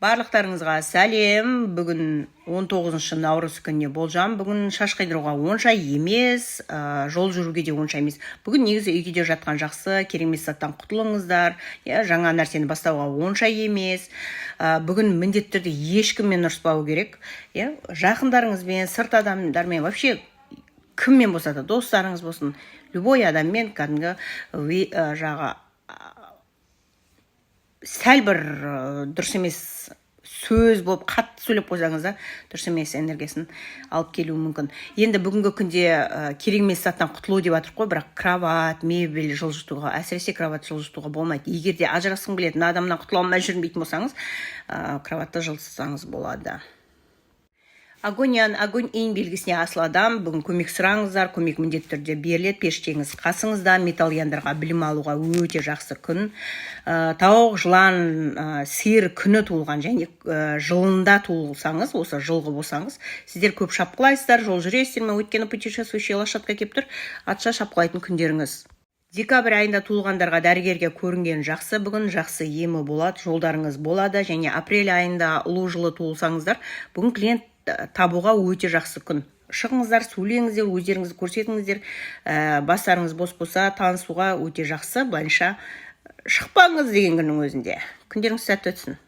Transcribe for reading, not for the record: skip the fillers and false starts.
Барлықтарыңызға сәлем. Бүгін 19 наурыз күніне болжам. Бүгін шаш қайдыруға онша емес, жол жүруге де онша емес. Бүгін негізі үйде жатқан жақсы, керемет заттан құтылыңыздар. Жаңа нәрсені бастауға онша емес. Бүгін міндетті түрде ешкіммен ұрыспау керек. Жақындарыңызбен, сырт адамдармен, вообще кіммен болса да, достарыңыз болсын, любой адаммен кәдімгі сәл бір дұрыс емес сөз болып қатты сөйлеп қойсаңыз да дұрыс емес энергиясын алып келуі мүмкін. Енді бүгінгі күнде керек емес заттан құтылу деп жатыр қой, бірақ кроват, мебель жылжытуға, әсіресе кроват жылжытуға болмайды. Егер де ажырасқың келетін адамнан құтыла алмай жүрмейтін болсаңыз, кроватты жылжытсаңыз болады. Огонь ин белгісіне асыл адам. Бүгін көмек сұраңыздар, көмек міндетті түрде беріледі. Періштеңіз қасыңызда. Металл яндарға білім алуға өте жақсы күн. Тауық, жылан, сиыр күні туылған және жылында туылсаңыз, осы жылғы болсаңыз, сіздер көп шапқылайсыздар, жол жүресіздер ме? Өйткені путешествующий лошадка келіп тұр, атша шапқылайтын күндеріңіз. Декабрь айында туылғандарға дәрігерге көрінген жақсы, бүгін жақсы емі болады, жолдарыңыз болады, және апрель айында ұлу жылы туылсаңыздар, бүгін клиент табуға өте жақсы күн. Шығыңыздар, сөйлеңіздер, өздеріңізді көрсетіңіздер, бастарыңыз бос болса, танысуға өте жақсы, былайша шықпаңыз деген күннің өзінде. Күндеріңіз сәтті өтсін.